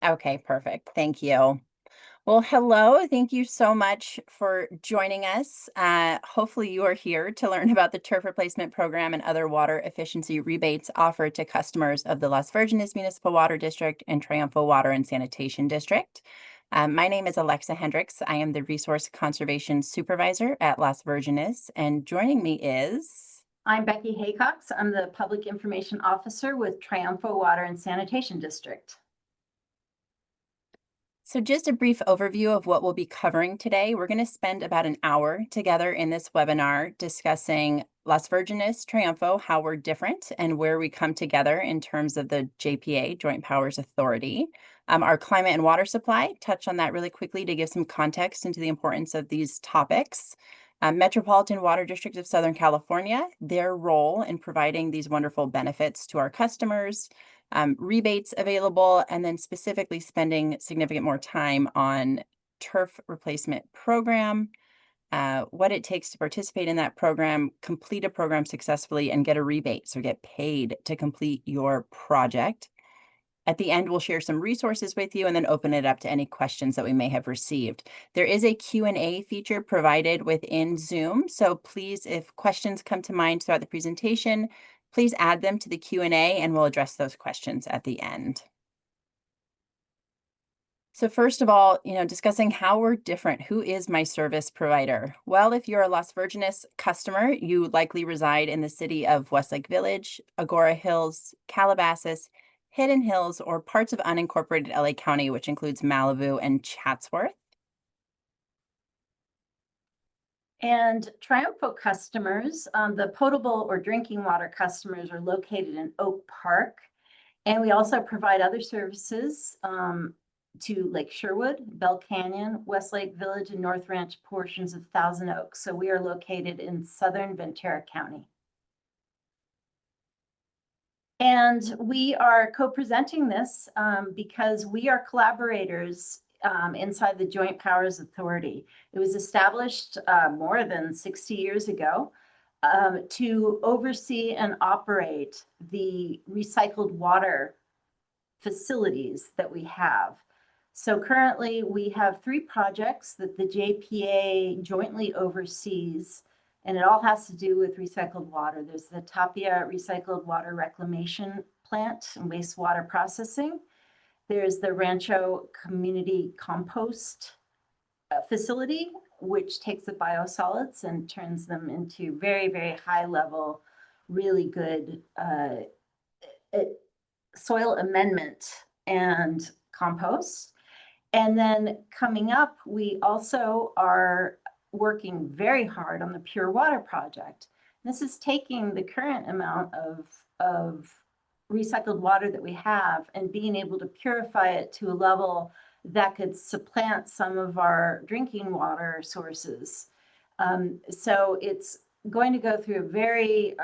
Okay, perfect. Thank you. Well, hello. Thank you so much for joining us. Hopefully, you are here to learn about the turf replacement program and other water efficiency rebates offered to customers of the Las Virgenes Municipal Water District and Triunfo Water and Sanitation District. My name is Alexa Hendricks. I am the Resource Conservation Supervisor at Las Virgenes, and joining me is... I'm Becky Haycox. I'm the Public Information Officer with Triunfo Water and Sanitation District. So just a brief overview of what we'll be covering today. We're going to spend about an hour together in this webinar discussing Las Virgenes Triunfo, how we're different and where we come together in terms of the JPA, Joint Powers Authority. Our climate and water supply, touch on that really quickly to give some context into the importance of these topics. Metropolitan Water District of Southern California, their role in providing these wonderful benefits to our customers, rebates available, and then specifically spending significant more time on turf replacement program, what it takes to participate in that program, complete a program successfully, and get a rebate, so get paid to complete your project. At the end, we'll share some resources with you and then open it up to any questions that we may have received. There is a Q&A feature provided within Zoom, so please, if questions come to mind throughout the presentation, please add them to the Q&A and we'll address those questions at the end. So first of all, discussing how we're different. Who is my service provider? Well, if you're a Las Virgenes customer, you likely reside in the city of Westlake Village, Agora Hills, Calabasas, Hidden Hills, or parts of unincorporated LA County, which includes Malibu and Chatsworth. And Triunfo customers, the potable or drinking water customers, are located in Oak Park. And we also provide other services to Lake Sherwood, Bell Canyon, Westlake Village, and North Ranch portions of Thousand Oaks. So we are located in southern Ventura County. And we are co-presenting this because we are collaborators inside the Joint Powers Authority. It was established more than 60 years ago to oversee and operate the recycled water facilities that we have. So currently we have 3 projects that the JPA jointly oversees, and it all has to do with recycled water. There's the Tapia Recycled Water Reclamation Plant and wastewater processing. There's the Rancho Community Compost Facility, which takes the biosolids and turns them into very, very high level, really good soil amendment and compost. And then coming up, we also are working very hard on the Pure Water Project. This is taking the current amount of recycled water that we have and being able to purify it to a level that could supplant some of our drinking water sources. So it's going to go through a very,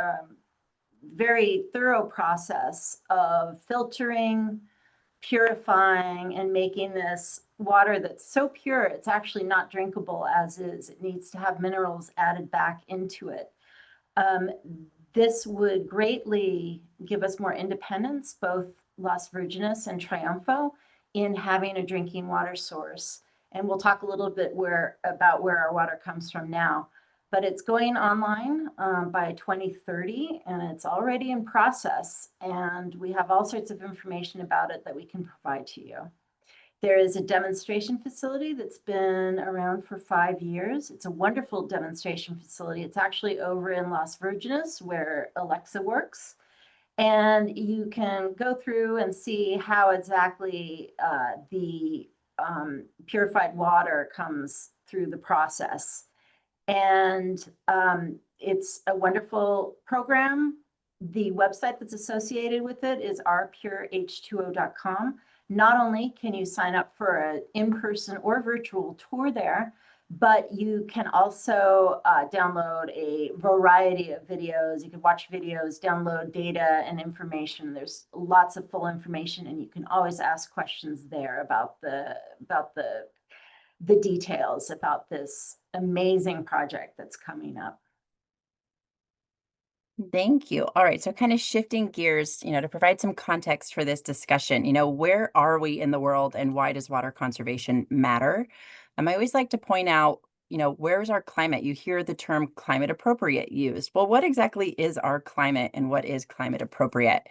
very thorough process of filtering, purifying, and making this water that's so pure it's actually not drinkable as is. It needs to have minerals added back into it. This would greatly give us more independence, both Las Virgenes and Triunfo, in having a drinking water source. And we'll talk a little bit about where our water comes from now. But it's going online by 2030, and it's already in process. And we have all sorts of information about it that we can provide to you. There is a demonstration facility that's been around for 5 years. It's a wonderful demonstration facility. It's actually over in Las Virgenes, where Alexa works. And you can go through and see how exactly the purified water comes through the process. And it's a wonderful program. The website that's associated with it is rpureh2o.com. Not only can you sign up for an in-person or virtual tour there, but you can also download a variety of videos. You can watch videos, download data and information. There's lots of full information, and you can always ask questions there about the details about this amazing project that's coming up. Thank you. All right, so kind of shifting gears, to provide some context for this discussion, where are we in the world and why does water conservation matter? I always like to point out, where is our climate? You hear the term climate appropriate used. Well, what exactly is our climate and what is climate appropriate?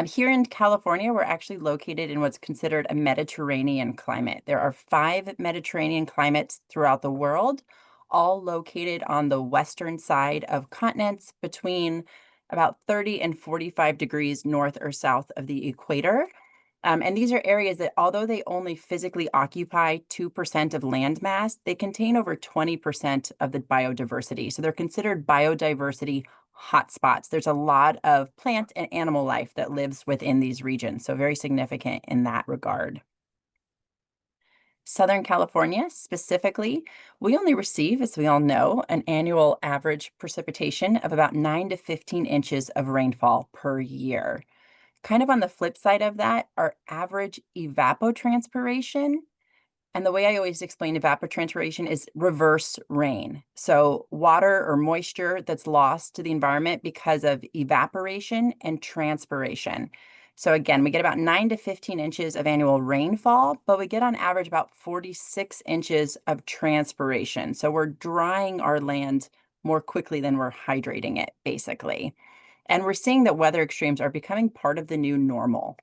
Here in California, we're actually located in what's considered a Mediterranean climate. There are 5 Mediterranean climates throughout the world, all located on the western side of continents between about 30 and 45 degrees north or south of the equator. And these are areas that, although they only physically occupy 2% of land mass, they contain over 20% of the biodiversity. So they're considered biodiversity hotspots. There's a lot of plant and animal life that lives within these regions. So very significant in that regard. Southern California specifically, we only receive, as we all know, an annual average precipitation of about 9 to 15 inches of rainfall per year. Kind of on the flip side of that, our average evapotranspiration, and the way I always explain evapotranspiration is reverse rain. So water or moisture that's lost to the environment because of evaporation and transpiration. So again, we get about 9 to 15 inches of annual rainfall, but we get on average about 46 inches of transpiration. So we're drying our land more quickly than we're hydrating it, basically. And we're seeing that weather extremes are becoming part of the new normal.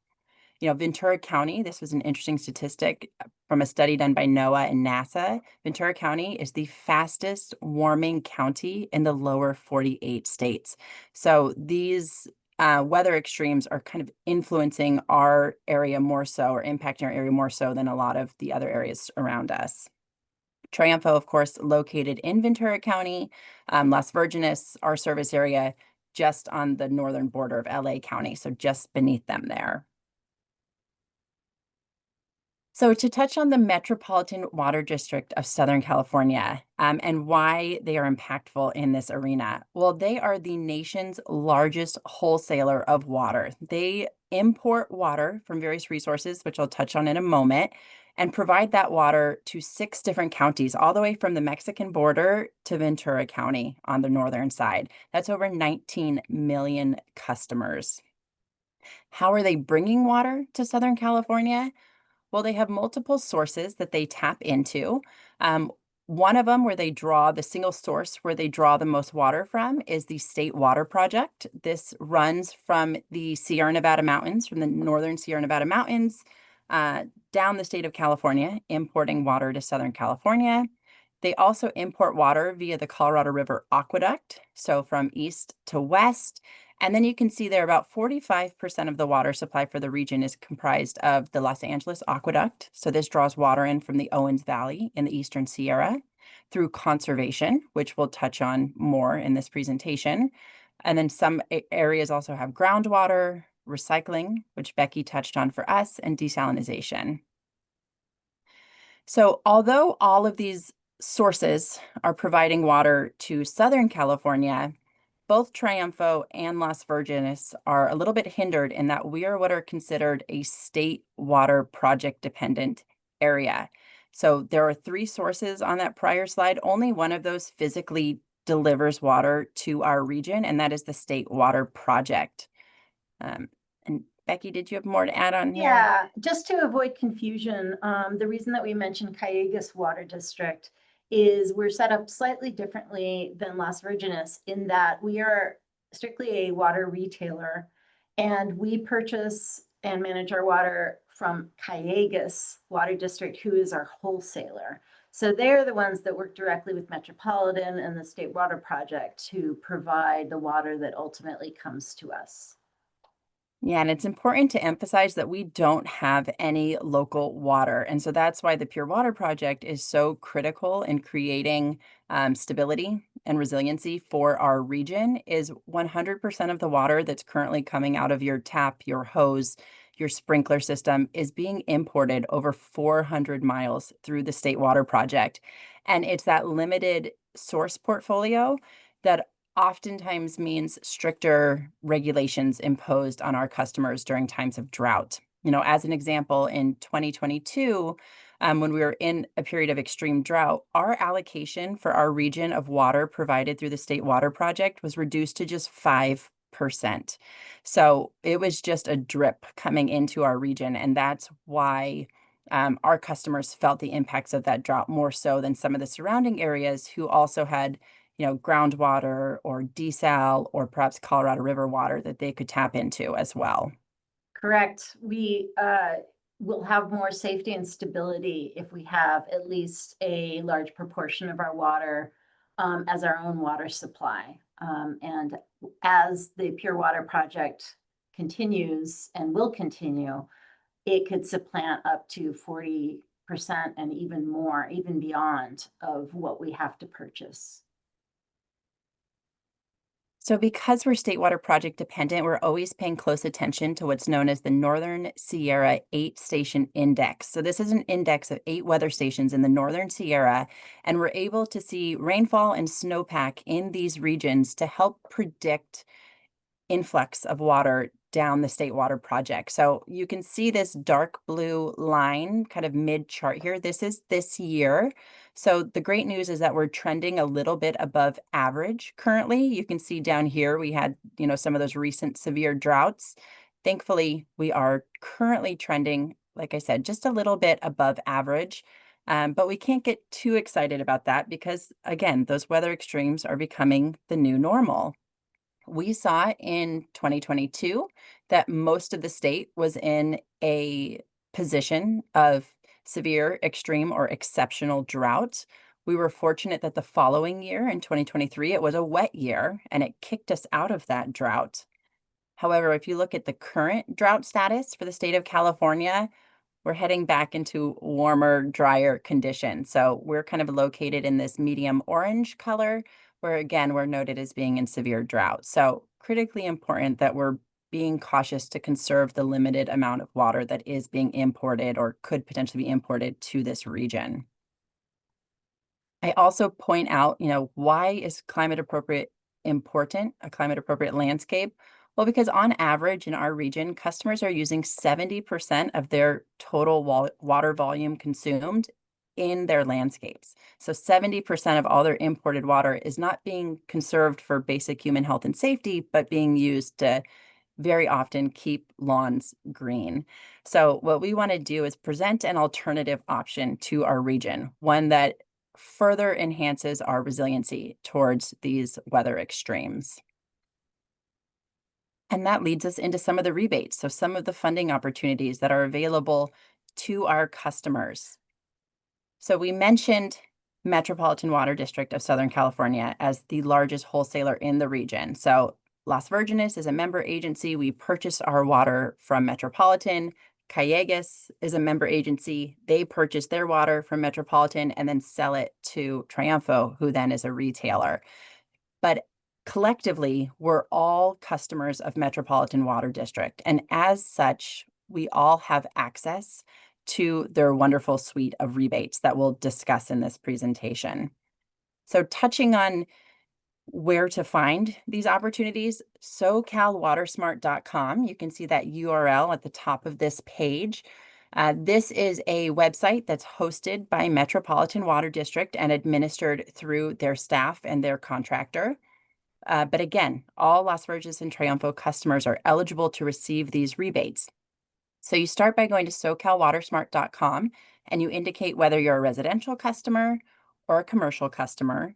Ventura County, this was an interesting statistic from a study done by NOAA and NASA. Ventura County is the fastest warming county in the lower 48 states. So these weather extremes are kind of influencing our area more so, or impacting our area more so than a lot of the other areas around us. Triunfo, of course, located in Ventura County. Las Virgenes, our service area, just on the northern border of LA County, so just beneath them there. So to touch on the Metropolitan Water District of Southern California, and why they are impactful in this arena. Well, they are the nation's largest wholesaler of water. They import water from various resources, which I'll touch on in a moment, and provide that water to 6 different counties, all the way from the Mexican border to Ventura County on the northern side. That's over 19 million customers. How are they bringing water to Southern California? Well, they have multiple sources that they tap into. Um, one of them where they draw the single source where they draw the most water from is the State Water Project. This runs from the Sierra Nevada mountains, from the northern Sierra Nevada mountains, uh, down the state of California, importing water to Southern California. They also import water via the Colorado River Aqueduct, so from east to west. And then you can see there about 45% of the water supply for the region is comprised of the Los Angeles Aqueduct. So this draws water in from the Owens Valley in the Eastern Sierra through conservation, which we'll touch on more in this presentation. And then some areas also have groundwater, recycling, which Becky touched on for us, and desalinization. So although all of these sources are providing water to Southern California, both Triunfo and Las Virgenes are a little bit hindered in that we are what are considered a state water project dependent area. So there are 3 sources on that prior slide. Only one of those physically delivers water to our region, and that is the State Water Project. And Becky, did you have more to add on here? Yeah, just to avoid confusion, the reason that we mentioned Callegas Water District is we're set up slightly differently than Las Virgenes in that we are strictly a water retailer and we purchase and manage our water from Callegas Water District, who is our wholesaler. So they're the ones that work directly with Metropolitan and the State Water Project to provide the water that ultimately comes to us. Yeah, and it's important to emphasize that we don't have any local water. And so that's why the Pure Water Project is so critical in creating stability and resiliency for our region. Is 100% of the water that's currently coming out of your tap, your hose, your sprinkler system is being imported over 400 miles through the State Water Project. And it's that limited source portfolio that oftentimes means stricter regulations imposed on our customers during times of drought. As an example, in 2022, when we were in a period of extreme drought, our allocation for our region of water provided through the State Water Project was reduced to just 5%. So it was just a drip coming into our region. And that's why our customers felt the impacts of that drought more so than some of the surrounding areas who also had, groundwater or desal or perhaps Colorado River water that they could tap into as well. Correct. We will have more safety and stability if we have at least a large proportion of our water as our own water supply. And as the Pure Water Project continues and will continue, it could supplant up to 40% and even more, even beyond of what we have to purchase. So because we're State Water Project dependent, we're always paying close attention to what's known as the Northern Sierra 8-Station Index. So this is an index of 8 weather stations in the Northern Sierra, and we're able to see rainfall and snowpack in these regions to help predict influx of water down the State Water Project. So you can see this dark blue line kind of mid chart here. This is this year. So the great news is that we're trending a little bit above average currently. You can see down here we had, some of those recent severe droughts. Thankfully, we are currently trending, like I said, just a little bit above average. But we can't get too excited about that because, again, those weather extremes are becoming the new normal. We saw in 2022 that most of the state was in a position of severe, extreme, or exceptional drought. We were fortunate that the following year in 2023, it was a wet year and it kicked us out of that drought. However, if you look at the current drought status for the state of California, we're heading back into warmer, drier conditions. So we're kind of located in this medium orange color, where again, we're noted as being in severe drought. So critically important that we're being cautious to conserve the limited amount of water that is being imported or could potentially be imported to this region. I also point out, why is climate appropriate important, a climate appropriate landscape? Well, because on average in our region, customers are using 70% of their total water volume consumed in their landscapes. So 70% of all their imported water is not being conserved for basic human health and safety, but being used to very often keep lawns green. So what we want to do is present an alternative option to our region, one that further enhances our resiliency towards these weather extremes. And that leads us into some of the rebates. So some of the funding opportunities that are available to our customers. So we mentioned Metropolitan Water District of Southern California as the largest wholesaler in the region. So Las Virgenes is a member agency. We purchase our water from Metropolitan. Calleguas is a member agency. They purchase their water from Metropolitan and then sell it to Triunfo, who then is a retailer. But collectively, we're all customers of Metropolitan Water District. And as such, we all have access to their wonderful suite of rebates that we'll discuss in this presentation. So touching on where to find these opportunities, SoCalWatersmart.com. You can see that URL at the top of this page. This is a website that's hosted by Metropolitan Water District and administered through their staff and their contractor. But again, all Las Virgenes and Triunfo customers are eligible to receive these rebates. So you start by going to SoCalWatersmart.com and you indicate whether you're a residential customer or a commercial customer.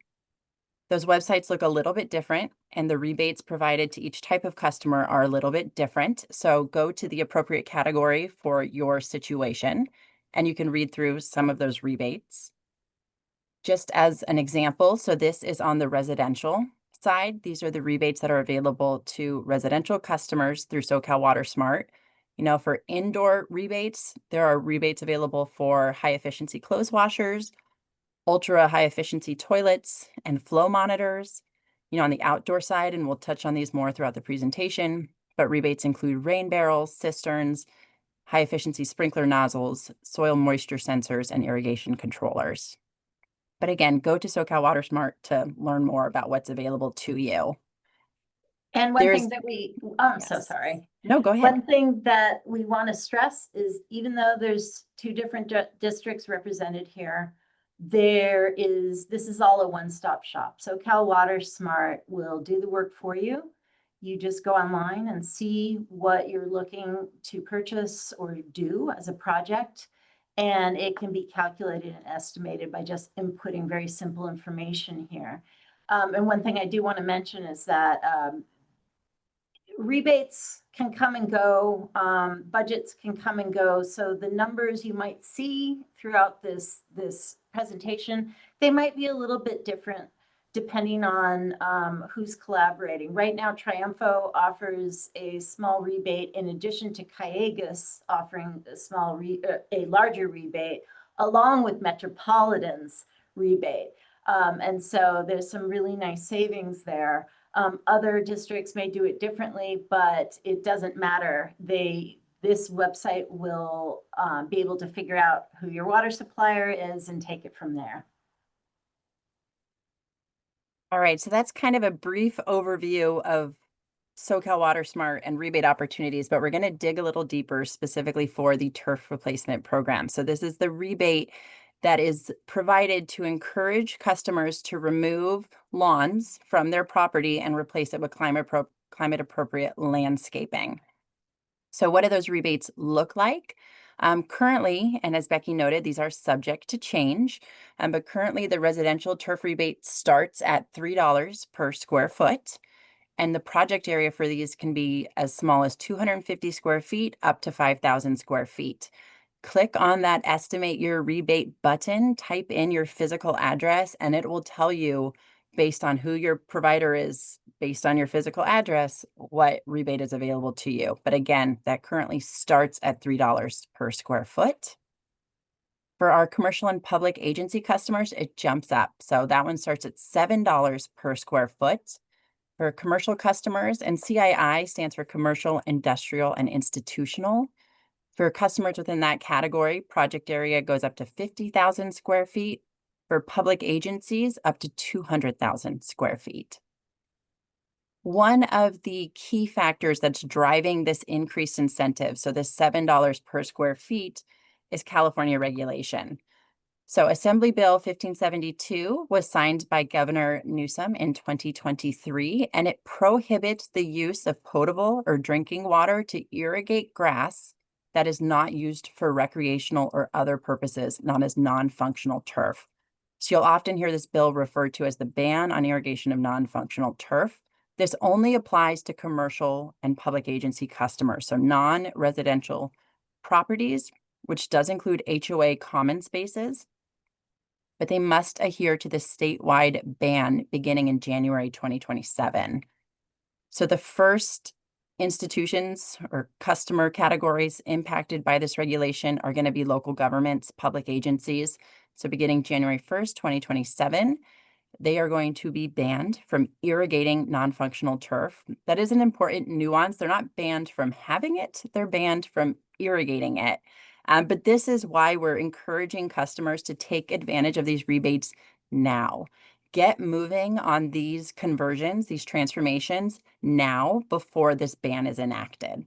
Those websites look a little bit different, and the rebates provided to each type of customer are a little bit different. So go to the appropriate category for your situation, and you can read through some of those rebates. Just as an example, so this is on the residential side. These are the rebates that are available to residential customers through SoCal WaterSmart. For indoor rebates, there are rebates available for high efficiency clothes washers, ultra high efficiency toilets, and flow monitors. On the outdoor side, and we'll touch on these more throughout the presentation, but rebates include rain barrels, cisterns, high efficiency sprinkler nozzles, soil moisture sensors, and irrigation controllers. But again, go to SoCal WaterSmart to learn more about what's available to you. And one thing There's, that I'm so yes. sorry. No, go ahead. One thing that we want to stress is even though there's two different districts represented here, this is all a one-stop shop. So Cal Water Smart will do the work for you. You just go online and see what you're looking to purchase or do as a project. And it can be calculated and estimated by just inputting very simple information here. And one thing I do want to mention is that rebates can come and go, budgets can come and go. So the numbers you might see throughout this presentation, they might be a little bit different depending on who's collaborating. Right now, Triumpho offers a small rebate in addition to Cayugas offering a larger rebate along with Metropolitan's rebate. And so there's some really nice savings there. Other districts may do it differently, but it doesn't matter. This website will be able to figure out who your water supplier is and take it from there. All right, so that's kind of a brief overview of SoCal Water Smart and rebate opportunities, but we're going to dig a little deeper specifically for the turf replacement program. So this is the rebate that is provided to encourage customers to remove lawns from their property and replace it with climate appropriate landscaping. So what do those rebates look like? Currently, and as Becky noted, these are subject to change, but currently the residential turf rebate starts at $3 per square foot. And the project area for these can be as small as 250 square feet up to 5,000 square feet. Click on that estimate your rebate button, type in your physical address, and it will tell you based on who your provider is, based on your physical address, what rebate is available to you. But again, that currently starts at $3 per square foot. For our commercial and public agency customers, it jumps up. So that one starts at $7 per square foot. For commercial customers, and CII stands for commercial, industrial, and institutional. For customers within that category, project area goes up to 50,000 square feet. For public agencies, up to 200,000 square feet. One of the key factors that's driving this increased incentive, so this $7 per square feet, is California regulation. So Assembly Bill 1572 was signed by Governor Newsom in 2023, and it prohibits the use of potable or drinking water to irrigate grass that is not used for recreational or other purposes, known as non-functional turf. So you'll often hear this bill referred to as the ban on irrigation of non-functional turf. This only applies to commercial and public agency customers, so non-residential properties, which does include HOA common spaces, but they must adhere to the statewide ban beginning in January 2027. So the first institutions or customer categories impacted by this regulation are going to be local governments, public agencies. So beginning January 1st, 2027, they are going to be banned from irrigating non-functional turf. That is an important nuance. They're not banned from having it, they're banned from irrigating it. But this is why we're encouraging customers to take advantage of these rebates now. Get moving on these conversions, these transformations now before this ban is enacted.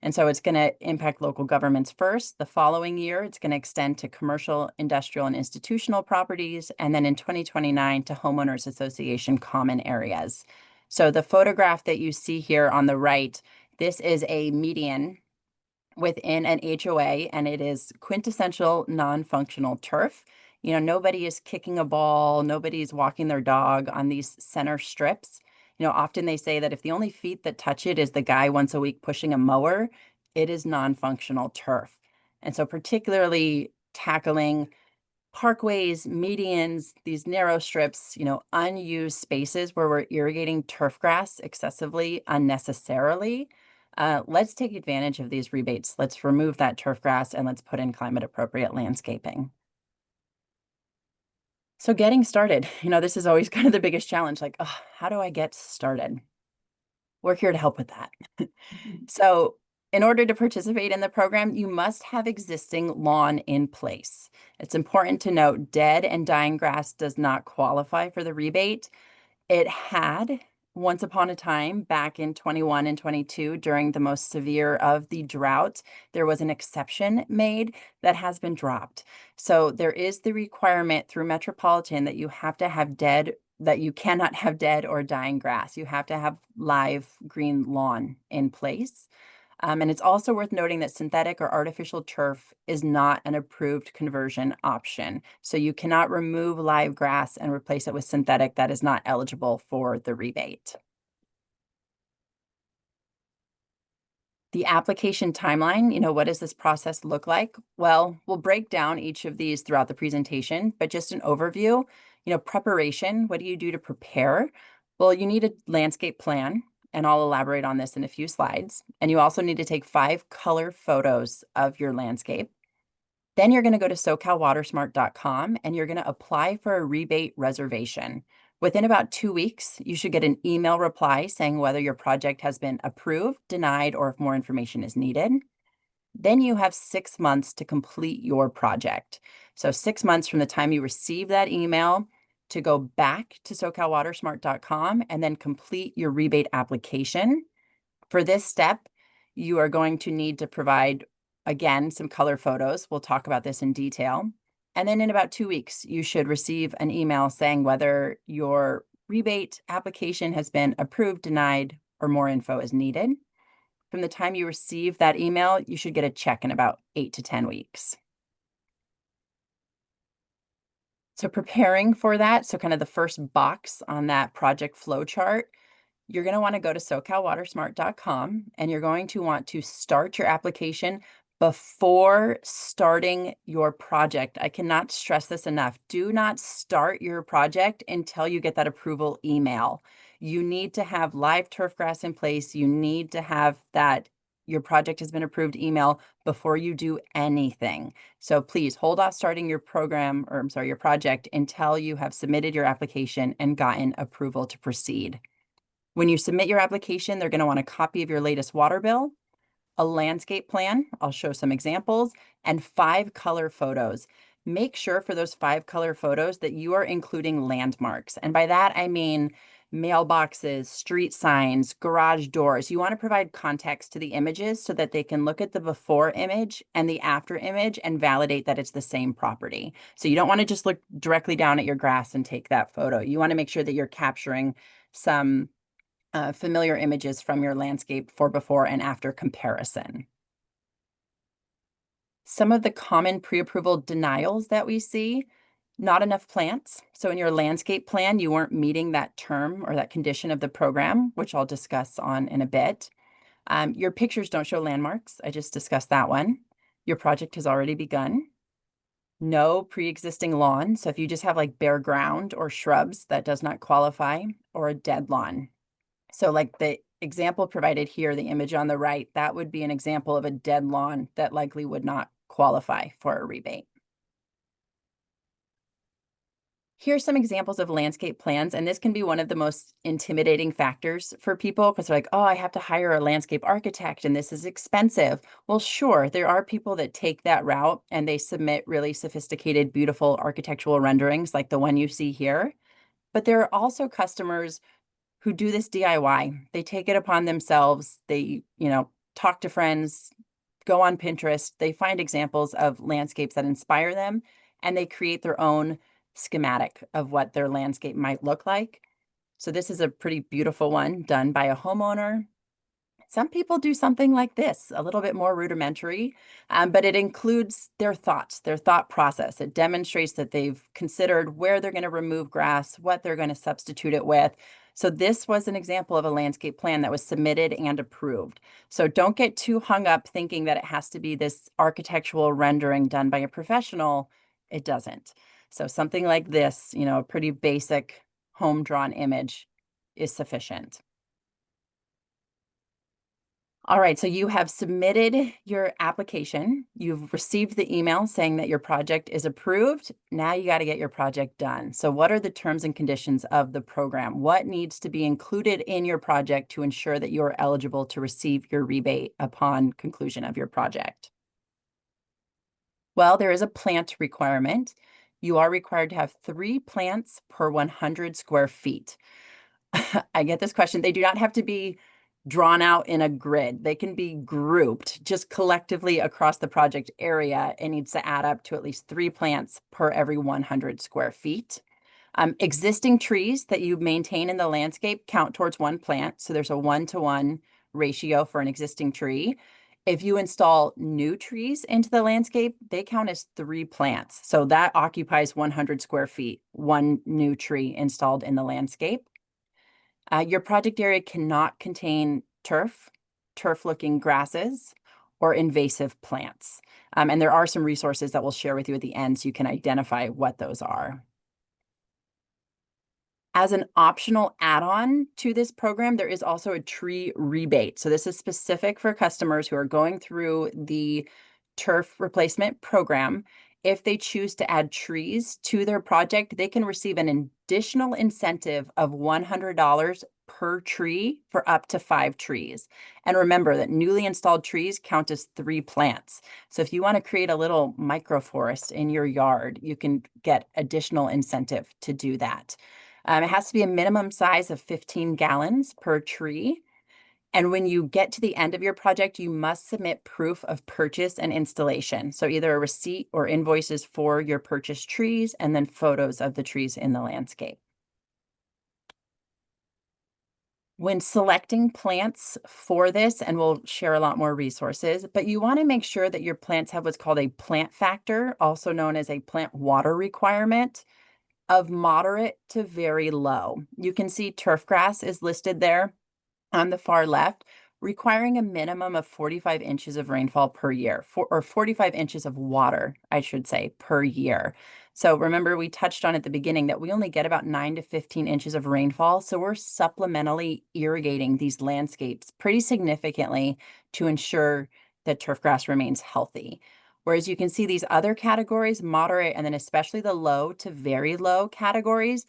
And so it's going to impact local governments first. The following year, it's going to extend to commercial, industrial, and institutional properties. And then in 2029 to homeowners association common areas. So the photograph that you see here on the right, this is a median within an HOA, and it is quintessential non-functional turf. You know, nobody is kicking a ball, nobody's walking their dog on these center strips. You know, often they say that if the only feet that touch it is the guy once a week pushing a mower, it is non-functional turf. And so particularly tackling parkways, medians, these narrow strips, you know, unused spaces where we're irrigating turf grass excessively, unnecessarily. Let's take advantage of these rebates. Let's remove that turf grass and let's put in climate appropriate landscaping. So getting started, you know, this is always kind of the biggest challenge, like, oh, how do I get started? We're here to help with that. So in order to participate in the program, you must have existing lawn in place. It's important to note dead and dying grass does not qualify for the rebate. It had Once upon a time, back in 21 and 22, during the most severe of the drought, there was an exception made that has been dropped. So there is the requirement through Metropolitan that you have to have that you cannot have dead or dying grass. You have to have live green lawn in place. And it's also worth noting that synthetic or artificial turf is not an approved conversion option. So you cannot remove live grass and replace it with synthetic. That is not eligible for the rebate. The application timeline, what does this process look like? Well, we'll break down each of these throughout the presentation, but just an overview, preparation, what do you do to prepare? Well, you need a landscape plan, and I'll elaborate on this in a few slides. And you also need to take 5 color photos of your landscape. Then you're going to go to SoCalWatersmart.com and you're going to apply for a rebate reservation. Within about 2 weeks, you should get an email reply saying whether your project has been approved, denied, or if more information is needed. Then you have 6 months to complete your project. So 6 months from the time you receive that email to go back to SoCalWatersmart.com and then complete your rebate application. For this step, you are going to need to provide, again, some color photos. We'll talk about this in detail. And then in about 2 weeks, you should receive an email saying whether your rebate application has been approved, denied, or more info is needed. From the time you receive that email, you should get a check in about 8 to 10 weeks. So preparing for that, so kind of the first box on that project flow chart, you're going to want to go to SoCalWatersmart.com and you're going to want to start your application before starting your project. I cannot stress this enough. Do not start your project until you get that approval email. You need to have live turf grass in place. You need to have that your project has been approved email before you do anything. So please hold off starting your your project until you have submitted your application and gotten approval to proceed. When you submit your application, they're going to want a copy of your latest water bill, a landscape plan, I'll show some examples, and 5 color photos. Make sure for those 5 color photos that you are including landmarks. And by that, I mean mailboxes, street signs, garage doors. You want to provide context to the images so that they can look at the before image and the after image and validate that it's the same property. So you don't want to just look directly down at your grass and take that photo. You want to make sure that you're capturing some familiar images from your landscape for before and after comparison. Some of the common pre-approval denials that we see, not enough plants. So in your landscape plan, you weren't meeting that term or that condition of the program, which I'll discuss on in a bit. Your pictures don't show landmarks. I just discussed that one. Your project has already begun. No pre-existing lawn. So if you just have like bare ground or shrubs, that does not qualify, or a dead lawn. So like the example provided here, the image on the right, that would be an example of a dead lawn that likely would not qualify for a rebate. Here's some examples of landscape plans, and this can be one of the most intimidating factors for people because they're like, oh, I have to hire a landscape architect and this is expensive. Well, sure, there are people that take that route and they submit really sophisticated, beautiful architectural renderings like the one you see here. But there are also customers who do this DIY. They take it upon themselves. They, talk to friends, go on Pinterest. They find examples of landscapes that inspire them, and they create their own schematic of what their landscape might look like. So this is a pretty beautiful one done by a homeowner. Some people do something like this, a little bit more rudimentary, but it includes their thoughts, their thought process. It demonstrates that they've considered where they're going to remove grass, what they're going to substitute it with. So this was an example of a landscape plan that was submitted and approved. So don't get too hung up thinking that it has to be this architectural rendering done by a professional. It doesn't. So something like this, a pretty basic home drawn image is sufficient. All right, so you have submitted your application. You've received the email saying that your project is approved. Now you got to get your project done. So what are the terms and conditions of the program? What needs to be included in your project to ensure that you're eligible to receive your rebate upon conclusion of your project? Well, there is a plant requirement. You are required to have 3 plants per 100 square feet. I get this question. They do not have to be drawn out in a grid. They can be grouped just collectively across the project area. It needs to add up to at least 3 plants per every 100 square feet. Existing trees that you maintain in the landscape count towards 1 plant. So there's a 1-to-1 ratio for an existing tree. If you install new trees into the landscape, they count as 3 plants. So that occupies 100 square feet, one new tree installed in the landscape. Your project area cannot contain turf-looking grasses, or invasive plants. And there are some resources that we'll share with you at the end so you can identify what those are. As an optional add-on to this program, there is also a tree rebate. So this is specific for customers who are going through the turf replacement program. If they choose to add trees to their project, they can receive an additional incentive of $100 per tree for up to 5 trees. And remember that newly installed trees count as 3 plants. So if you want to create a little microforest in your yard, you can get additional incentive to do that. It has to be a minimum size of 15 gallons per tree. And when you get to the end of your project, you must submit proof of purchase and installation. So either a receipt or invoices for your purchased trees, and then photos of the trees in the landscape. When selecting plants for this, and we'll share a lot more resources, but you want to make sure that your plants have what's called a plant factor, also known as a plant water requirement, of moderate to very low. You can see turfgrass is listed there on the far left, requiring a minimum of 45 inches of rainfall per year, or 45 inches of water, I should say, per year. So remember, we touched on at the beginning that we only get about 9 to 15 inches of rainfall. So we're supplementally irrigating these landscapes pretty significantly to ensure that turfgrass remains healthy. Whereas you can see these other categories, moderate, and then especially the low to very low categories,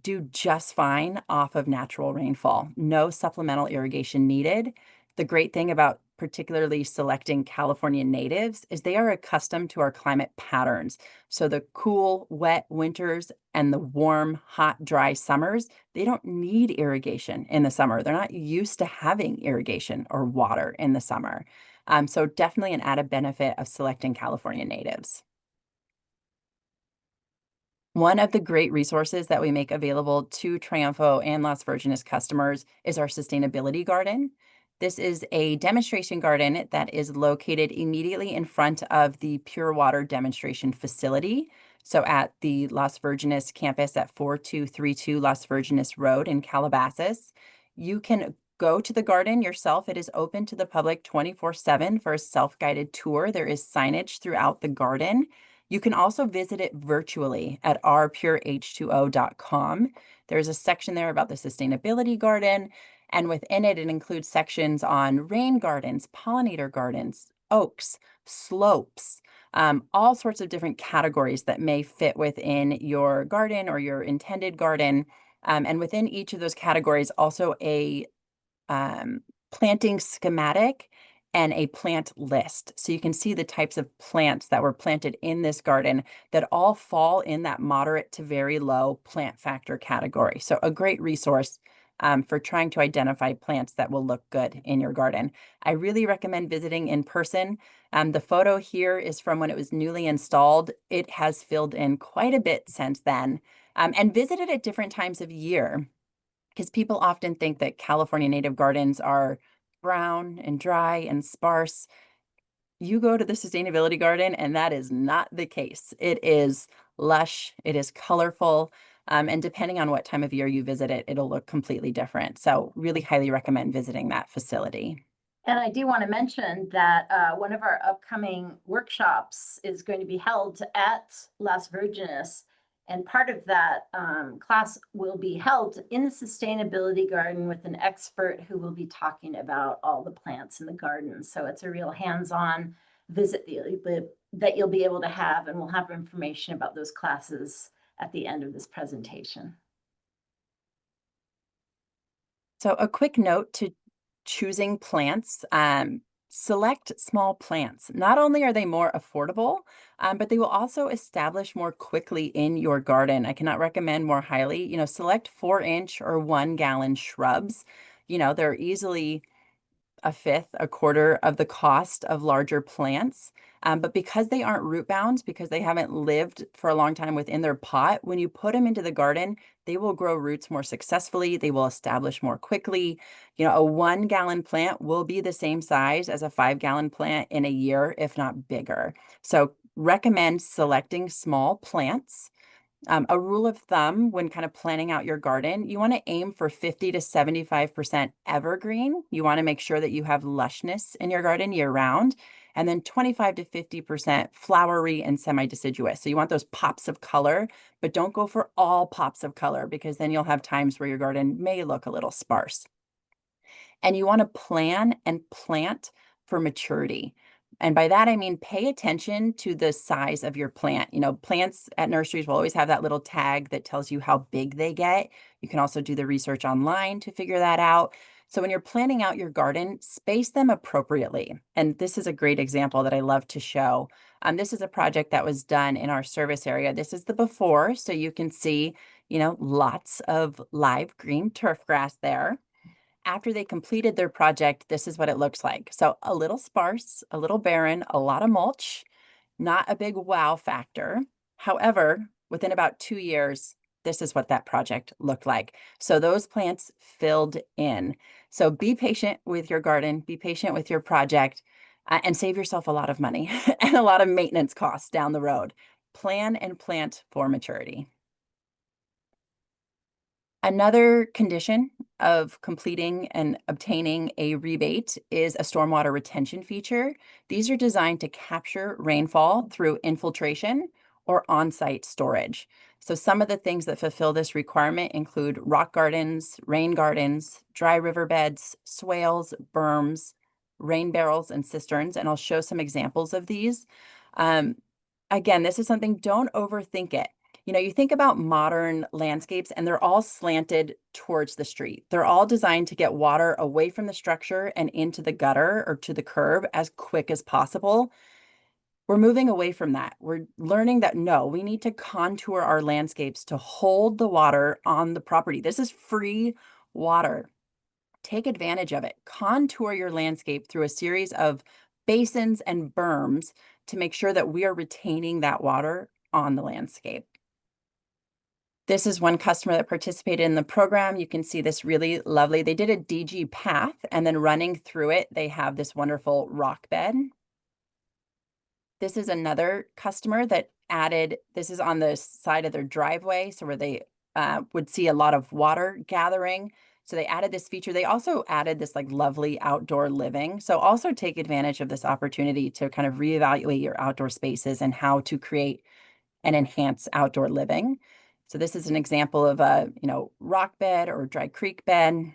do just fine off of natural rainfall. No supplemental irrigation needed. The great thing about particularly selecting California natives is they are accustomed to our climate patterns. So the cool, wet winters and the warm, hot, dry summers, they don't need irrigation in the summer. They're not used to having irrigation or water in the summer. So definitely an added benefit of selecting California natives. One of the great resources that we make available to Triunfo and Las Virgenes customers is our sustainability garden. This is a demonstration garden that is located immediately in front of the Pure Water demonstration facility. So at the Las Virgenes campus at 4232 Las Virgenes Road in Calabasas, you can go to the garden yourself. It is open to the public 24/7 for a self-guided tour. There is signage throughout the garden. You can also visit it virtually at ourpureh2o.com. There's a section there about the sustainability garden, and within it, it includes sections on rain gardens, pollinator gardens, oaks, slopes, all sorts of different categories that may fit within your garden or your intended garden. And within each of those categories, also a planting schematic and a plant list. So you can see the types of plants that were planted in this garden that all fall in that moderate to very low plant factor category. So a great resource for trying to identify plants that will look good in your garden. I really recommend visiting in person. The photo here is from when it was newly installed. It has filled in quite a bit since then, and visited at different times of year, because people often think that California native gardens are brown and dry and sparse. You go to the sustainability garden, and that is not the case. It is lush, it is colorful, and depending on what time of year you visit it, it'll look completely different. So really highly recommend visiting that facility. And I do want to mention that one of our upcoming workshops is going to be held at Las Virgenes. And part of that class will be held in the sustainability garden with an expert who will be talking about all the plants in the garden. So it's a real hands-on visit that you'll be able to have, and we'll have information about those classes at the end of this presentation. So a quick note to choosing plants. Select small plants. Not only are they more affordable, but they will also establish more quickly in your garden. I cannot recommend more highly. Select 4-inch or 1-gallon shrubs. They're easily a fifth, a quarter of the cost of larger plants. But because they aren't root bound, because they haven't lived for a long time within their pot, when you put them into the garden, they will grow roots more successfully. They will establish more quickly. A 1-gallon plant will be the same size as a 5-gallon plant in a year, if not bigger. So recommend selecting small plants. A rule of thumb when kind of planning out your garden, you want to aim for 50 to 75% evergreen. You want to make sure that you have lushness in your garden year round, and then 25 to 50% flowery and semi-deciduous. So you want those pops of color, but don't go for all pops of color because then you'll have times where your garden may look a little sparse. And you want to plan and plant for maturity. And by that, I mean, pay attention to the size of your plant. Plants at nurseries will always have that little tag that tells you how big they get. You can also do the research online to figure that out. So when you're planning out your garden, space them appropriately. And this is a great example that I love to show. This is a project that was done in our service area. This is the before, so you can see, lots of live green turf grass there. After they completed their project, this is what it looks like. So a little sparse, a little barren, a lot of mulch, not a big wow factor. However, within about 2 years, this is what that project looked like. So those plants filled in. So be patient with your garden, be patient with your project, and save yourself a lot of money and a lot of maintenance costs down the road. Plan and plant for maturity. Another condition of completing and obtaining a rebate is a stormwater retention feature. These are designed to capture rainfall through infiltration or on-site storage. So some of the things that fulfill this requirement include rock gardens, rain gardens, dry riverbeds, swales, berms, rain barrels, and cisterns. And I'll show some examples of these. Again, this is something, don't overthink it. You think about modern landscapes and they're all slanted towards the street. They're all designed to get water away from the structure and into the gutter or to the curb as quick as possible. We're moving away from that. We're learning that no, we need to contour our landscapes to hold the water on the property. This is free water. Take advantage of it. Contour your landscape through a series of basins and berms to make sure that we are retaining that water on the landscape. This is one customer that participated in the program. You can see this really lovely. They did a DG path, and then running through it, they have this wonderful rock bed. This is another customer that added, this is on the side of their driveway, so where they would see a lot of water gathering. So they added this feature. They also added this like lovely outdoor living. So also take advantage of this opportunity to kind of reevaluate your outdoor spaces and how to create and enhance outdoor living. So this is an example of a, rock bed or dry creek bed.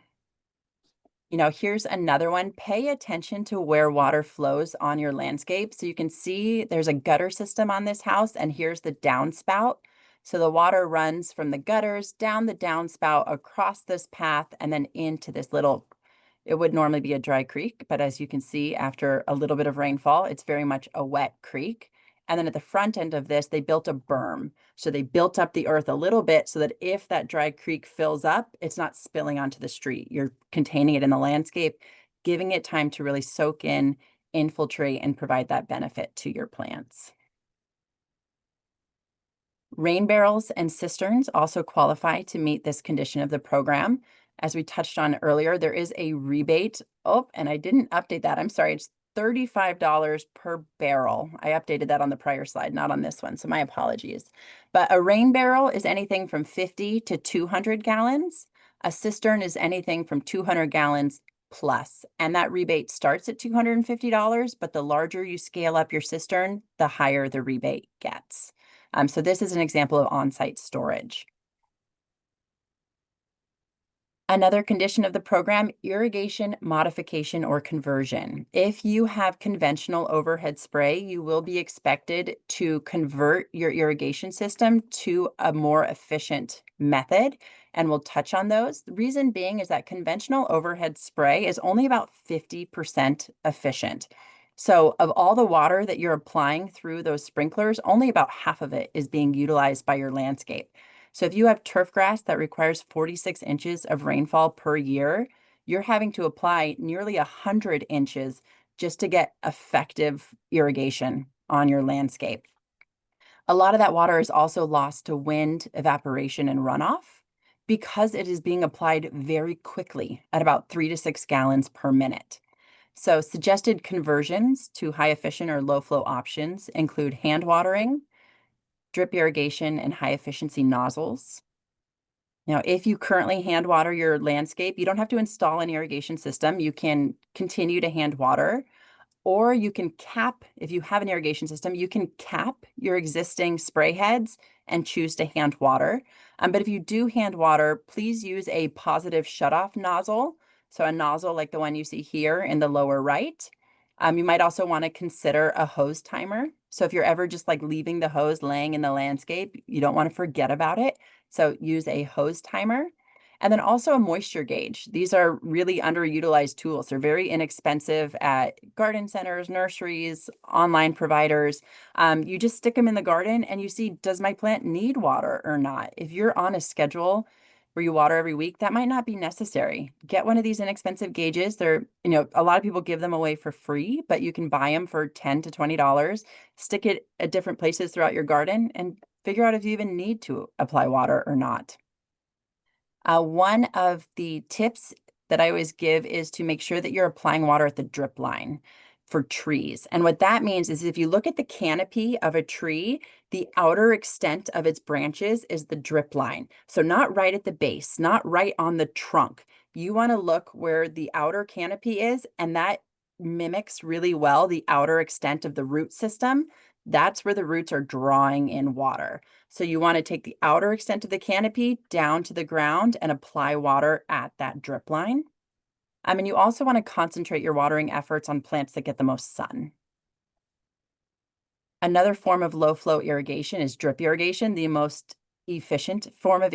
Here's another one. Pay attention to where water flows on your landscape. So you can see there's a gutter system on this house, and here's the downspout. So the water runs from the gutters down the downspout across this path and then into this little, it would normally be a dry creek, but as you can see, after a little bit of rainfall, it's very much a wet creek. And then at the front end of this, they built a berm. So they built up the earth a little bit so that if that dry creek fills up, it's not spilling onto the street. You're containing it in the landscape, giving it time to really soak in, infiltrate, and provide that benefit to your plants. Rain barrels and cisterns also qualify to meet this condition of the program. As we touched on earlier, there is a rebate. Oh, and I didn't update that. I'm sorry. It's $35 per barrel. I updated that on the prior slide, not on this one, so my apologies. But a rain barrel is anything from 50 to 200 gallons. A cistern is anything from 200 gallons plus, and that rebate starts at $250, but the larger you scale up your cistern, the higher the rebate gets. So this is an example of on-site storage. Another condition of the program, irrigation modification or conversion. If you have conventional overhead spray, you will be expected to convert your irrigation system to a more efficient method. and we'll touch on those. The reason being is that conventional overhead spray is only about 50% efficient. So of all the water that you're applying through those sprinklers, only about half of it is being utilized by your landscape. So if you have turf grass that requires 46 inches of rainfall per year, you're having to apply nearly 100 inches just to get effective irrigation on your landscape. A lot of that water is also lost to wind, evaporation, and runoff because it is being applied very quickly at about 3 to 6 gallons per minute. So suggested conversions to high efficient or low flow options include hand watering, drip irrigation, and high efficiency nozzles. Now, if you currently hand water your landscape, you don't have to install an irrigation system. You can continue to hand water, or you can cap, if you have an irrigation system, you can cap your existing spray heads and choose to hand water. But if you do hand water, please use a positive shutoff nozzle. So a nozzle like the one you see here in the lower right. You might also want to consider a hose timer. So if you're ever just like leaving the hose laying in the landscape, you don't want to forget about it. So use a hose timer. And then also a moisture gauge. These are really underutilized tools. They're very inexpensive at garden centers, nurseries, online providers. You just stick them in the garden and you see, does my plant need water or not? If you're on a schedule where you water every week, that might not be necessary. Get one of these inexpensive gauges. They're, a lot of people give them away for free, but you can buy them for $10 to $20. Stick it at different places throughout your garden and figure out if you even need to apply water or not. One of the tips that I always give is to make sure that you're applying water at the drip line for trees. And what that means is if you look at the canopy of a tree, the outer extent of its branches is the drip line. So not right at the base, not right on the trunk. You want to look where the outer canopy is, and that mimics really well the outer extent of the root system. That's where the roots are drawing in water. So you want to take the outer extent of the canopy down to the ground and apply water at that drip line. And you also want to concentrate your watering efforts on plants that get the most sun. Another form of low flow irrigation is drip irrigation, the most efficient form of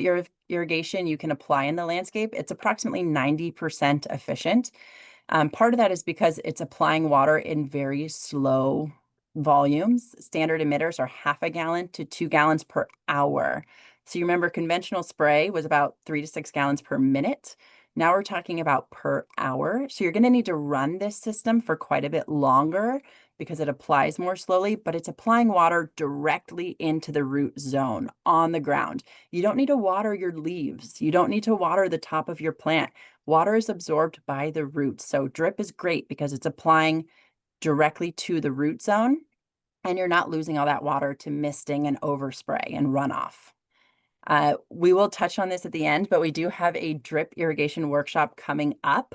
irrigation you can apply in the landscape. It's approximately 90% efficient. Part of that is because it's applying water in very slow volumes. Standard emitters are 1/2 gallon to 2 gallons per hour. So you remember conventional spray was about 3 to 6 gallons per minute. Now we're talking about per hour. So you're going to need to run this system for quite a bit longer because it applies more slowly, but it's applying water directly into the root zone on the ground. You don't need to water your leaves. You don't need to water the top of your plant. Water is absorbed by the roots. So drip is great because it's applying directly to the root zone, and you're not losing all that water to misting and overspray and runoff. We will touch on this at the end, but we do have a drip irrigation workshop coming up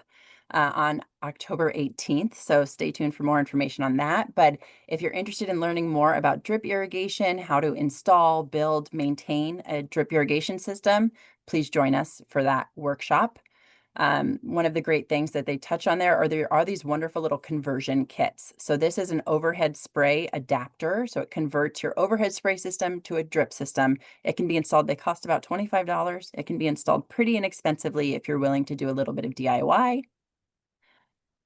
on October 18th. So stay tuned for more information on that. But if you're interested in learning more about drip irrigation, how to install, build, maintain a drip irrigation system, please join us for that workshop. One of the great things that they touch on there are these wonderful little conversion kits. So this is an overhead spray adapter. So it converts your overhead spray system to a drip system. It can be installed, they cost about $25. It can be installed pretty inexpensively if you're willing to do a little bit of DIY.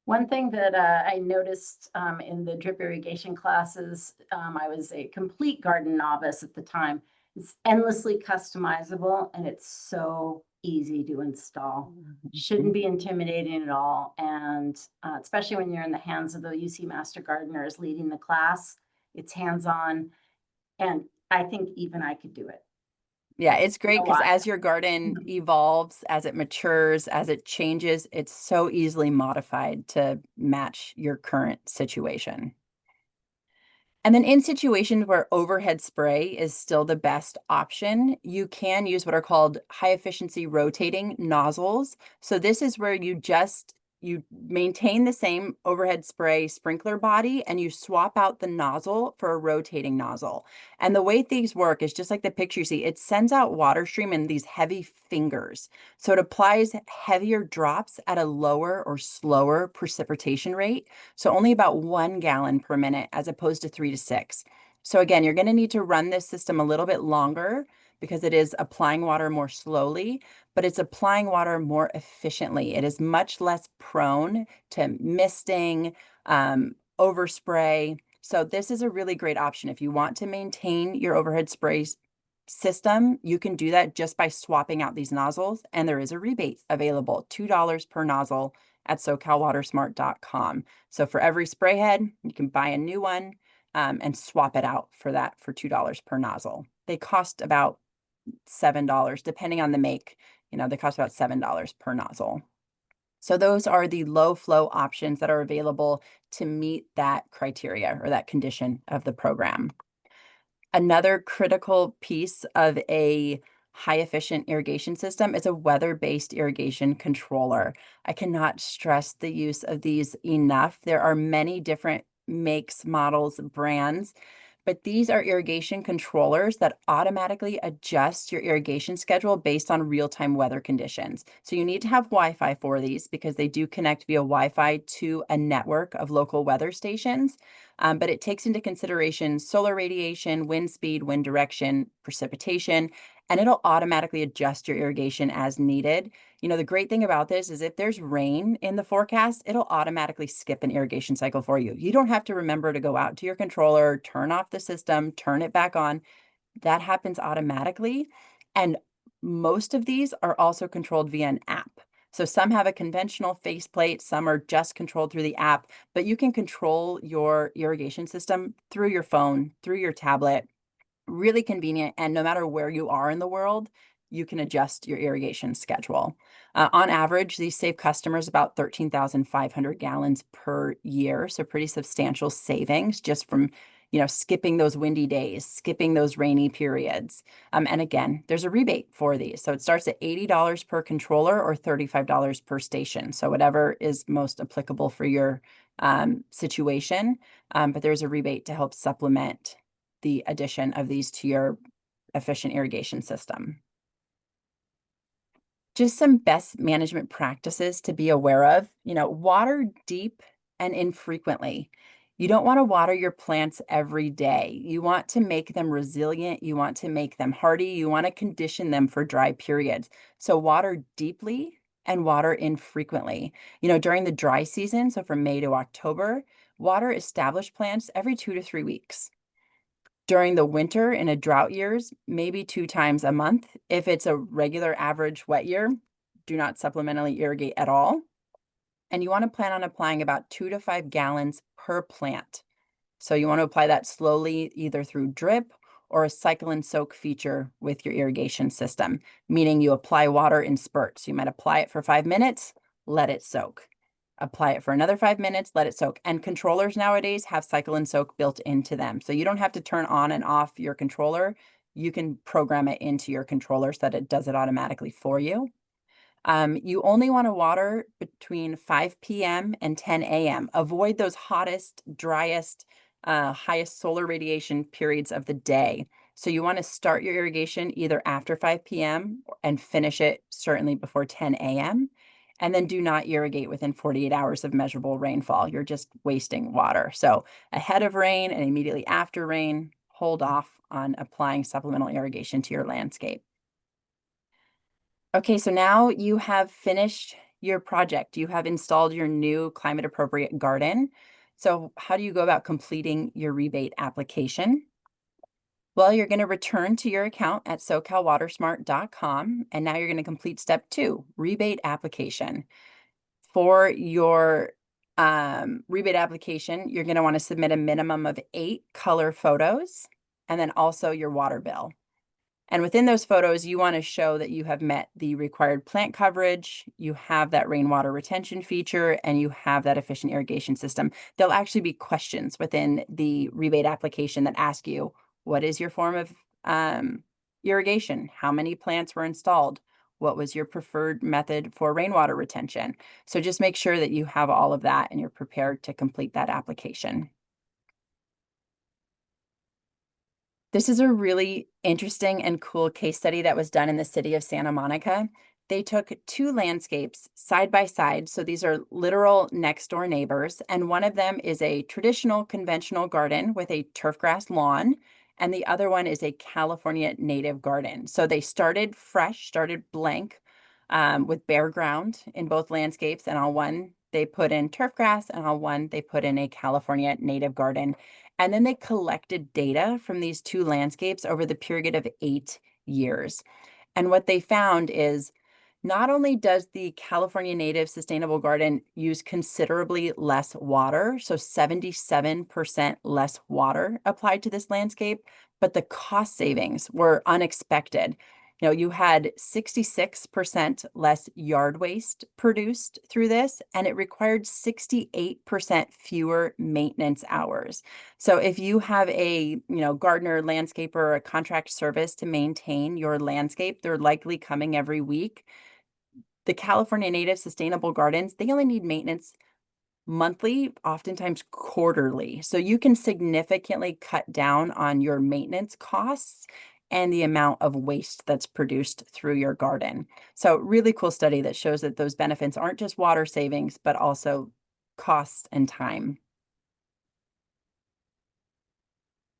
One thing that I noticed in the drip irrigation classes, I was a complete garden novice at the time. It's endlessly customizable and it's so easy to install. Shouldn't be intimidating at all. And especially when you're in the hands of the UC Master Gardeners leading the class, it's hands-on. And I think even I could do it. Yeah, it's great because lot. as your garden evolves, as it matures, as it changes, it's so easily modified to match your current situation. And then in situations where overhead spray is still the best option, you can use what are called high efficiency rotating nozzles. So this is where you maintain the same overhead spray sprinkler body and you swap out the nozzle for a rotating nozzle. And the way these work is just like the picture you see, it sends out water stream in these heavy fingers. So it applies heavier drops at a lower or slower precipitation rate. So only about 1 gallon per minute as opposed to 3 to 6. So again, you're going to need to run this system a little bit longer because it is applying water more slowly, but it's applying water more efficiently. It is much less prone to misting, overspray. So this is a really great option. If you want to maintain your overhead spray system, you can do that just by swapping out these nozzles. And there is a rebate available, $2 per nozzle at SoCalWatersmart.com. So for every spray head, you can buy a new one and swap it out for that for $2 per nozzle. They cost about $7, depending on the make. They cost about $7 per nozzle. So those are the low flow options that are available to meet that criteria or that condition of the program. Another critical piece of a high efficient irrigation system is a weather-based irrigation controller. I cannot stress the use of these enough. There are many different makes, models, brands, but these are irrigation controllers that automatically adjust your irrigation schedule based on real-time weather conditions. So you need to have Wi-Fi for these because they do connect via Wi-Fi to a network of local weather stations. But it takes into consideration solar radiation, wind speed, wind direction, precipitation, and it'll automatically adjust your irrigation as needed. The great thing about this is if there's rain in the forecast, it'll automatically skip an irrigation cycle for you. You don't have to remember to go out to your controller, turn off the system, turn it back on. That happens automatically. And most of these are also controlled via an app. So some have a conventional faceplate, some are just controlled through the app, but you can control your irrigation system through your phone, through your tablet. Really convenient, and no matter where you are in the world, you can adjust your irrigation schedule. On average, these save customers about 13,500 gallons per year, so pretty substantial savings just from skipping those windy days, skipping those rainy periods. And again, there's a rebate for these. So it starts at $80 per controller or $35 per station. So whatever is most applicable for your situation. But there's a rebate to help supplement the addition of these to your efficient irrigation system. Just some best management practices to be aware of. Water deep and infrequently. You don't want to water your plants every day. You want to make them resilient. You want to make them hardy. You want to condition them for dry periods. So water deeply and water infrequently. During the dry season, so from May to October, water established plants every 2 to 3 weeks. During the winter in a drought years, maybe 2 times a month. If it's a regular average wet year, do not supplementally irrigate at all. And you want to plan on applying about 2 to 5 gallons per plant. So you want to apply that slowly, either through drip or a cycle and soak feature with your irrigation system, meaning you apply water in spurts. You might apply it for 5 minutes, let it soak. Apply it for another 5 minutes, let it soak. And controllers nowadays have cycle and soak built into them. So you don't have to turn on and off your controller. You can program it into your controller so that it does it automatically for you. You only want to water between 5 p.m. and 10 a.m. Avoid those hottest, driest, highest solar radiation periods of the day. So you want to start your irrigation either after 5 p.m. and finish it certainly before 10 a.m. And then do not irrigate within 48 hours of measurable rainfall. You're just wasting water. So ahead of rain and immediately after rain, hold off on applying supplemental irrigation to your landscape. Okay, so now you have finished your project. You have installed your new climate appropriate garden. So how do you go about completing your rebate application? Well, you're going to return to your account at SoCalWatersmart.com, and now you're going to complete step 2, rebate application. For your rebate application, you're going to want to submit a minimum of 8 color photos and then also your water bill. And within those photos, you want to show that you have met the required plant coverage, you have that rainwater retention feature, and you have that efficient irrigation system. There'll actually be questions within the rebate application that ask you, what is your form of irrigation? How many plants were installed? What was your preferred method for rainwater retention? So just make sure that you have all of that and you're prepared to complete that application. This is a really interesting and cool case study that was done in the city of Santa Monica. They took 2 landscapes side by side. So these are literal next door neighbors. And one of them is a traditional conventional garden with a turf grass lawn. and the other one is a California native garden. So they started fresh, started blank, with bare ground in both landscapes, and on one they put in turf grass, and on one they put in a California native garden. And then they collected data from these two landscapes over the period of 8 years. And what they found is not only does the California Native Sustainable Garden use considerably less water, so 77% less water applied to this landscape, but the cost savings were unexpected. You had 66% less yard waste produced through this, and it required 68% fewer maintenance hours. So if you have a, gardener, landscaper, or a contract service to maintain your landscape, they're likely coming every week. The California Native Sustainable Gardens, they only need maintenance monthly, oftentimes quarterly. So you can significantly cut down on your maintenance costs and the amount of waste that's produced through your garden. So really cool study that shows that those benefits aren't just water savings, but also costs and time.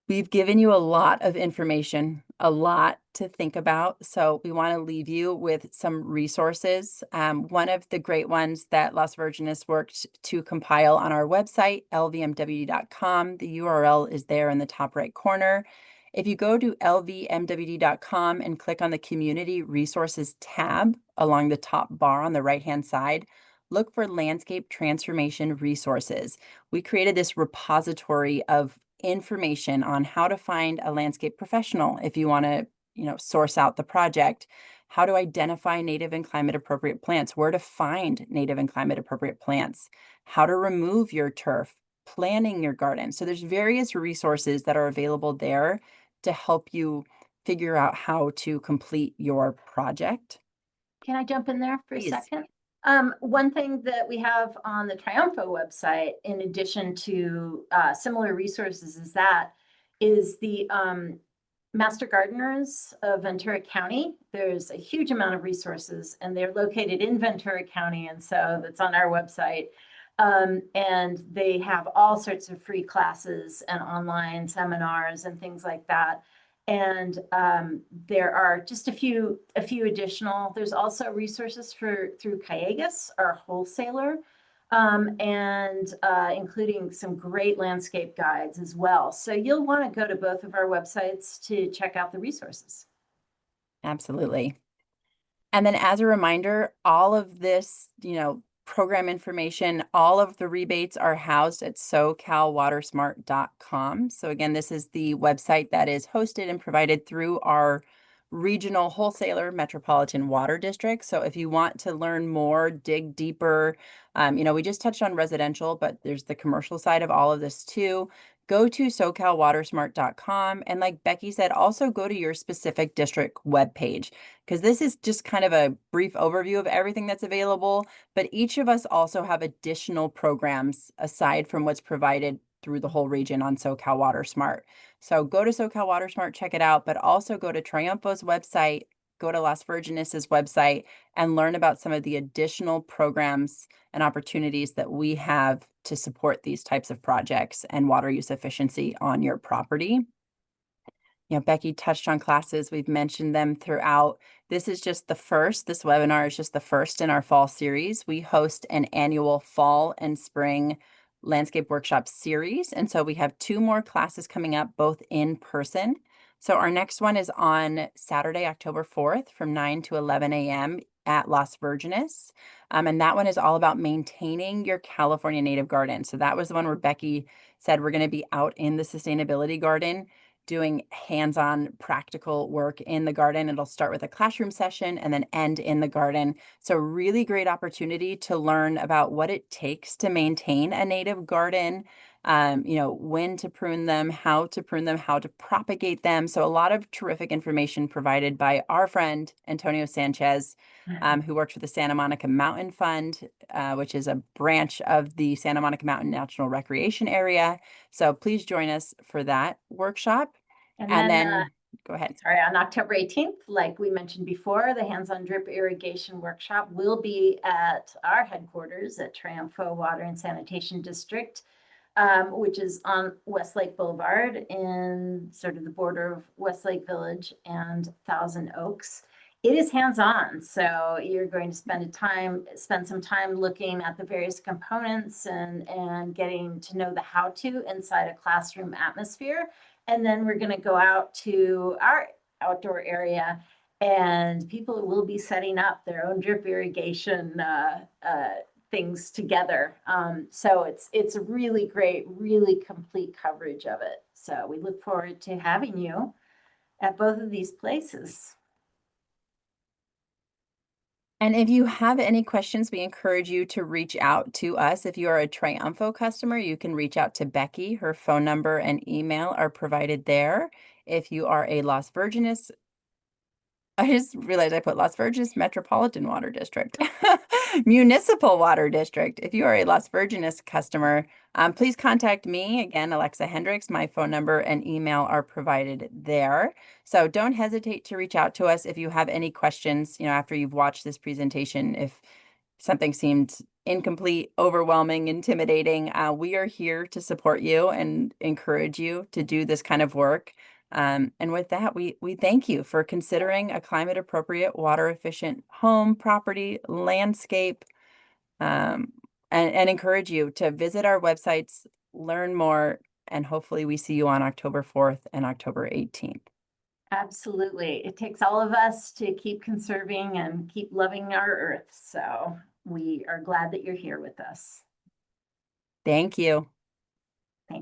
We've given you a lot of information, a lot to think about. So we want to leave you with some resources. One of the great ones that Las Virgenes worked to compile on our website, LVMWD.com. The URL is there in the top right corner. If you go to LVMWD.com and click on the Community Resources tab along the top bar on the right-hand side, look for Landscape Transformation Resources. We created this repository of information on how to find a landscape professional if you want to, source out the project, how to identify native and climate appropriate plants, where to find native and climate appropriate plants, how to remove your turf, planning your garden. So there's various resources that are available there to help you figure out how to complete your project. Can I jump in there for a Please. second? One thing that we have on the Triumpho website, in addition to similar resources, is the Master Gardeners of Ventura County. There's a huge amount of resources, and they're located in Ventura County, and so that's on our website. And they have all sorts of free classes and online seminars and things like that. And there are just a few additional. There's also resources through Callegas, our wholesaler, and including some great landscape guides as well. So you'll want to go to both of our websites to check out the resources. Absolutely. And then as a reminder, all of this, program information, all of the rebates are housed at SoCalWatersmart.com. So again, this is the website that is hosted and provided through our regional wholesaler Metropolitan Water District. So if you want to learn more, dig deeper, we just touched on residential, but there's the commercial side of all of this too. Go to SoCalWatersmart.com. And like Becky said, also go to your specific district webpage, because this is just kind of a brief overview of everything that's available. But each of us also have additional programs aside from what's provided through the whole region on SoCal WaterSmart. So go to SoCal WaterSmart, check it out, but also go to Triumpho's website, go to Las Virgenes' website, and learn about some of the additional programs and opportunities that we have to support these types of projects and water use efficiency on your property. Becky touched on classes. We've mentioned them throughout. This webinar is just the first in our fall series. We host an annual fall and spring landscape workshop series. And so we have 2 more classes coming up, both in person. So our next one is on Saturday, October 4th from 9 to 11 a.m. at Las Virgenes. And that one is all about maintaining your California native garden. So that was the one where Becky said we're going to be out in the sustainability garden doing hands-on practical work in the garden. It'll start with a classroom session and then end in the garden. So really great opportunity to learn about what it takes to maintain a native garden, when to prune them, how to propagate them. So a lot of terrific information provided by our friend, Antonio Sanchez, who works for the Santa Monica Mountain Fund, which is a branch of the Santa Monica Mountain National Recreation Area. So please join us for that workshop. And then go ahead. Sorry, on October 18th, like we mentioned before, the hands-on drip irrigation workshop will be at our headquarters at Triumpho Water and Sanitation District. which is on Westlake Boulevard in sort of the border of Westlake Village and Thousand Oaks. It is hands-on, so you're going to spend some time looking at the various components and getting to know the how-to inside a classroom atmosphere. And then we're going to go out to our outdoor area, and people will be setting up their own drip irrigation things together. So it's a really great, really complete coverage of it. So we look forward to having you at both of these places. And if you have any questions, we encourage you to reach out to us. If you are a Triumfo customer, you can reach out to Becky. Her phone number and email are provided there. If you are a Las Virgenes, I just realized I put Las Virgenes Metropolitan Water District, Municipal Water District. If you are a Las Virgenes customer, please contact me. Again, Alexa Hendricks. My phone number and email are provided there. So don't hesitate to reach out to us if you have any questions, after you've watched this presentation. If something seemed incomplete, overwhelming, intimidating, we are here to support you and encourage you to do this kind of work. And with that, we thank you for considering a climate appropriate, water efficient home, property, landscape, and encourage you to visit our websites, learn more, and hopefully we see you on October 4th and October 18th. Absolutely. It takes all of us to keep conserving and keep loving our earth. So we are glad that you're here with us. Thank you.